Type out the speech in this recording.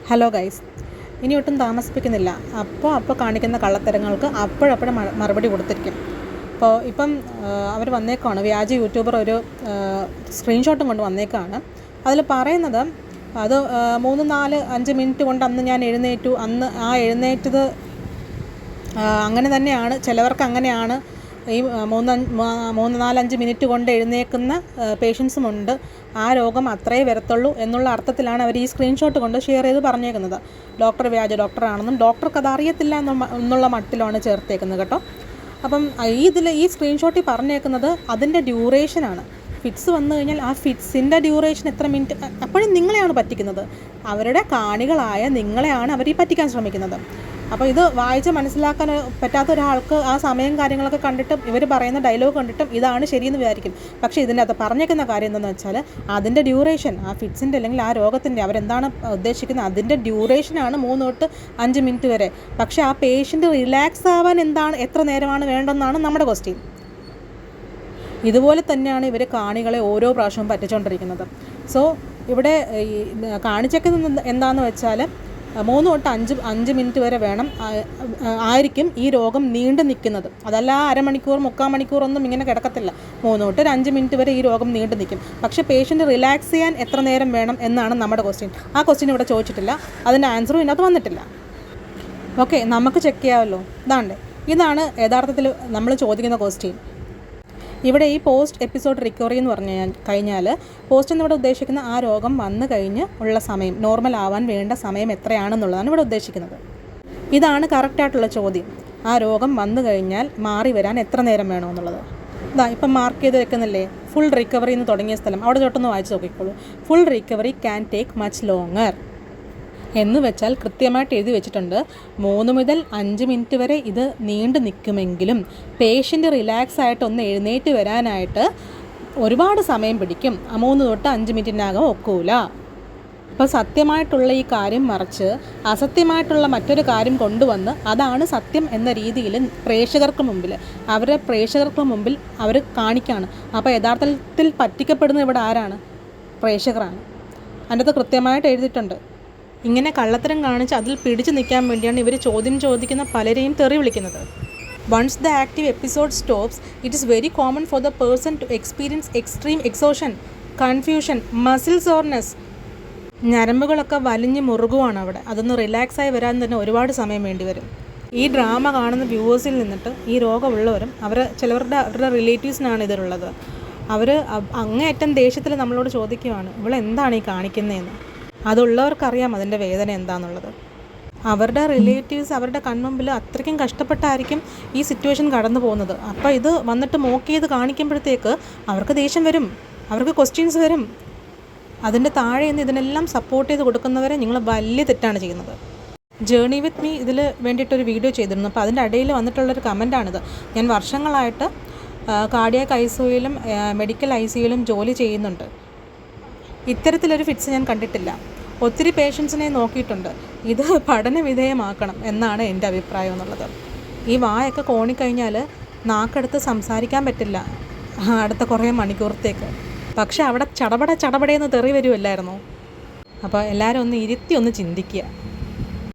Hello guys, ഇനി ഒട്ടും താമസിപ്പിക്കുന്നില്ല. അപ്പോൾ കാണിക്കുന്ന കള്ളത്തരങ്ങൾക്ക് അപ്പോഴപ്പോഴും മറുപടി കൊടുത്തിരിക്കും. ഇപ്പം അവർ വന്നേക്കാണ്, വ്യാജ യൂട്യൂബർ ഒരു സ്ക്രീൻഷോട്ടും കൊണ്ട് വന്നേക്കാണ്. അതിൽ പറയുന്നത് അത് 3, 4, 5 മിനിറ്റ് കൊണ്ട് അന്ന് ഞാൻ എഴുന്നേറ്റു, അന്ന് ആ എഴുന്നേറ്റത് അങ്ങനെ തന്നെയാണ്, ചിലവർക്ക് അങ്ങനെയാണ്. ഈ 3, 4, 5 മിനിറ്റ് കൊണ്ട് എഴുന്നേൽക്കുന്ന പേഷ്യൻസുമുണ്ട്. ആ രോഗം അത്രയേ വരത്തുള്ളൂ എന്നുള്ള അർത്ഥത്തിലാണ് അവർ ഈ സ്ക്രീൻഷോട്ട് കൊണ്ട് ഷെയർ ചെയ്ത് പറഞ്ഞേക്കുന്നത്. ഡോക്ടർ വ്യാജ ഡോക്ടറാണെന്നും ഡോക്ടർക്ക് അത് അറിയത്തില്ല എന്നുള്ള മട്ടിലാണ് ചേർത്തേക്കുന്നത് കേട്ടോ. അപ്പം ഈ സ്ക്രീൻഷോട്ടിൽ പറഞ്ഞേക്കുന്നത് അതിൻ്റെ ഡ്യൂറേഷനാണ്. ഫിറ്റ്സ് വന്നു കഴിഞ്ഞാൽ ആ ഫിറ്റ്സിൻ്റെ ഡ്യൂറേഷൻ എത്ര മിനിറ്റ്, അപ്പോഴും നിങ്ങളെയാണ് പറ്റിക്കുന്നത്. അവരുടെ കാണികളായ നിങ്ങളെയാണ് അവർ ഈ പറ്റിക്കാൻ ശ്രമിക്കുന്നത്. അപ്പോൾ ഇത് വായിച്ച് മനസ്സിലാക്കാൻ പറ്റാത്ത ഒരാൾക്ക് ആ സമയം കാര്യങ്ങളൊക്കെ കണ്ടിട്ടും ഇവർ പറയുന്ന ഡയലോഗ് കണ്ടിട്ടും ഇതാണ് ശരിയെന്ന് വിചാരിക്കും. പക്ഷേ ഇതിൻ്റെ അകത്ത് പറഞ്ഞേക്കുന്ന കാര്യം എന്താണെന്ന് വെച്ചാൽ അതിൻ്റെ ഡ്യൂറേഷൻ, ആ ഫിറ്റ്സിൻ്റെ അല്ലെങ്കിൽ ആ രോഗത്തിൻ്റെ അവരെന്താണ് ഉദ്ദേശിക്കുന്നത് അതിൻ്റെ ഡ്യൂറേഷനാണ് 3 തൊട്ട് 5 മിനിറ്റ് വരെ. പക്ഷേ ആ പേഷ്യൻ്റ് റിലാക്സ് ആവാൻ എത്ര നേരമാണ് വേണ്ടതെന്നാണ് നമ്മുടെ ക്വസ്റ്റ്യൻ. ഇതുപോലെ തന്നെയാണ് ഇവർ കാണികളെ ഓരോ പ്രാവശ്യവും പറ്റിച്ചുകൊണ്ടിരിക്കുന്നത്. സോ ഇവിടെ കാണിച്ചേക്കുന്നത് എന്താണെന്ന് വെച്ചാൽ 3 തൊട്ട് 5 മിനിറ്റ് വരെ ആയിരിക്കും ഈ രോഗം നീണ്ടു നിൽക്കുന്നത്. അതല്ല അരമണിക്കൂർ 3/4 മണിക്കൂറൊന്നും ഇങ്ങനെ കിടക്കത്തില്ല. 3 തൊട്ട് 5 മിനിറ്റ് വരെ ഈ രോഗം നീണ്ടു നിൽക്കും. പക്ഷേ പേഷ്യൻ്റ് റിലാക്സ് ചെയ്യാൻ എത്ര നേരം വേണം എന്നാണ് നമ്മുടെ ക്വസ്റ്റ്യൻ. ആ ക്വസ്റ്റ്യൻ ഇവിടെ ചോദിച്ചിട്ടില്ല, അതിൻ്റെ ആൻസറും ഇതിനകത്ത് വന്നിട്ടില്ല. ഓക്കെ, നമുക്ക് ചെക്ക് ചെയ്യാമല്ലോ. ഇതാണ് യഥാർത്ഥത്തിൽ നമ്മൾ ചോദിക്കുന്ന ക്വസ്റ്റ്യൻ. ഇവിടെ ഈ പോസ്റ്റ് എപ്പിസോഡ് റിക്കവറി എന്ന് പറഞ്ഞു കഴിഞ്ഞാൽ പോസ്റ്റ് എന്നിവിടെ ഉദ്ദേശിക്കുന്ന ആ രോഗം വന്നു കഴിഞ്ഞ് ഉള്ള സമയം, നോർമൽ ആവാൻ വേണ്ട സമയം എത്രയാണെന്നുള്ളതാണ് ഇവിടെ ഉദ്ദേശിക്കുന്നത്. ഇതാണ് കറക്റ്റായിട്ടുള്ള ചോദ്യം. ആ രോഗം വന്നു കഴിഞ്ഞാൽ മാറി വരാൻ എത്ര നേരം വേണമെന്നുള്ളത്. ഇപ്പം മാർക്ക് ചെയ്ത് വെക്കുന്നില്ലേ, ഫുൾ റിക്കവറി എന്ന് തുടങ്ങിയ സ്ഥലം, അവിടെ തൊട്ടൊന്ന് വായിച്ച് നോക്കിക്കോളൂ. Full recovery can take much longer എന്ന് വെച്ചാൽ കൃത്യമായിട്ട് എഴുതി വെച്ചിട്ടുണ്ട്. 3 മുതൽ 5 മിനിറ്റ് വരെ ഇത് നീണ്ടു നിൽക്കുമെങ്കിലും പേഷ്യൻ്റ് റിലാക്സ് ആയിട്ട് ഒന്ന് എഴുന്നേറ്റ് വരാനായിട്ട് ഒരുപാട് സമയം പിടിക്കും. 3 തൊട്ട് 5 മിനിറ്റിനകം ഒക്കൂല. അപ്പോൾ സത്യമായിട്ടുള്ള ഈ കാര്യം മറിച്ച് അസത്യമായിട്ടുള്ള മറ്റൊരു കാര്യം കൊണ്ടുവന്ന് അതാണ് സത്യം എന്ന രീതിയിൽ അവരുടെ പ്രേക്ഷകർക്ക് മുമ്പിൽ അവർ കാണിക്കുകയാണ്. അപ്പോൾ യഥാർത്ഥത്തിൽ പറ്റിക്കപ്പെടുന്ന ഇവിടെ ആരാണ്? പ്രേക്ഷകരാണ്. അതിൻ്റെ അകത്ത് കൃത്യമായിട്ട് എഴുതിയിട്ടുണ്ട്. ഇങ്ങനെ കള്ളത്തരം കാണിച്ച് അതിൽ പിടിച്ചു നിൽക്കാൻ വേണ്ടിയാണ് ഇവർ ചോദ്യം ചോദിക്കുന്ന പലരെയും തെറി വിളിക്കുന്നത്. Once the active episode stops it is very common for the person to experience extreme exhaustion, confusion, muscle soreness. ഞരമ്പുകളൊക്കെ വലിഞ്ഞ് മുറുകുവാണ് അവിടെ. അതൊന്ന് റിലാക്സായി വരാൻ തന്നെ ഒരുപാട് സമയം വേണ്ടി വരും. ഈ ഡ്രാമ കാണുന്ന വ്യൂവേഴ്സിൽ നിന്നിട്ട് ഈ രോഗമുള്ളവരും അവരുടെ റിലേറ്റീവ്സിനാണ് ഇതിലുള്ളത്. അവർ അങ്ങേയറ്റം ദേഷ്യത്തിൽ നമ്മളോട് ചോദിക്കുകയാണ്, ഇവളെന്താണ് ഈ കാണിക്കുന്നതെന്ന്. അതുള്ളവർക്കറിയാം അതിൻ്റെ വേദന എന്താണെന്നുള്ളത്. അവരുടെ റിലേറ്റീവ്സ് അവരുടെ കൺമുമ്പിൽ അത്രയ്ക്കും കഷ്ടപ്പെട്ടായിരിക്കും ഈ സിറ്റുവേഷൻ കടന്നു പോകുന്നത്. അപ്പോൾ ഇത് വന്നിട്ട് മോക്ക് ചെയ്ത് കാണിക്കുമ്പോഴത്തേക്ക് അവർക്ക് ദേഷ്യം വരും, അവർക്ക് ക്വസ്റ്റ്യൻസ് വരും. അതിൻ്റെ താഴെ നിന്ന് ഇതിനെല്ലാം സപ്പോർട്ട് ചെയ്ത് കൊടുക്കുന്നവരെ നിങ്ങൾ വലിയ തെറ്റാണ് ചെയ്യുന്നത്. ജേർണി വിത്ത് മീ ഇതിൽ വേണ്ടിയിട്ടൊരു വീഡിയോ ചെയ്തിരുന്നു. അപ്പോൾ അതിൻ്റെ ഇടയിൽ വന്നിട്ടുള്ളൊരു കമൻറ്റാണിത്. ഞാൻ വർഷങ്ങളായിട്ട് കാർഡിയാക് ഐസിയുയിലും മെഡിക്കൽ ഐസിയുയിലും ജോലി ചെയ്യുന്നുണ്ട്. ഇത്തരത്തിലൊരു ഫിറ്റ്സ് ഞാൻ കണ്ടിട്ടില്ല. ഒത്തിരി പേഷ്യൻസിനെ നോക്കിയിട്ടുണ്ട്. ഇത് പഠന വിധേയമാക്കണം എന്നാണ് എൻ്റെ അഭിപ്രായം എന്നുള്ളത്. ഈ വായൊക്കെ കോണിക്കഴിഞ്ഞാൽ നാക്കെടുത്ത് സംസാരിക്കാൻ പറ്റില്ല അടുത്ത കുറേ മണിക്കൂറത്തേക്ക്. പക്ഷെ അവിടെ ചടപടയെന്ന് തെറി വരുമല്ലായിരുന്നോ? അപ്പോൾ എല്ലാവരും ഒന്ന് ഇരുത്തി ഒന്ന് ചിന്തിക്കുക.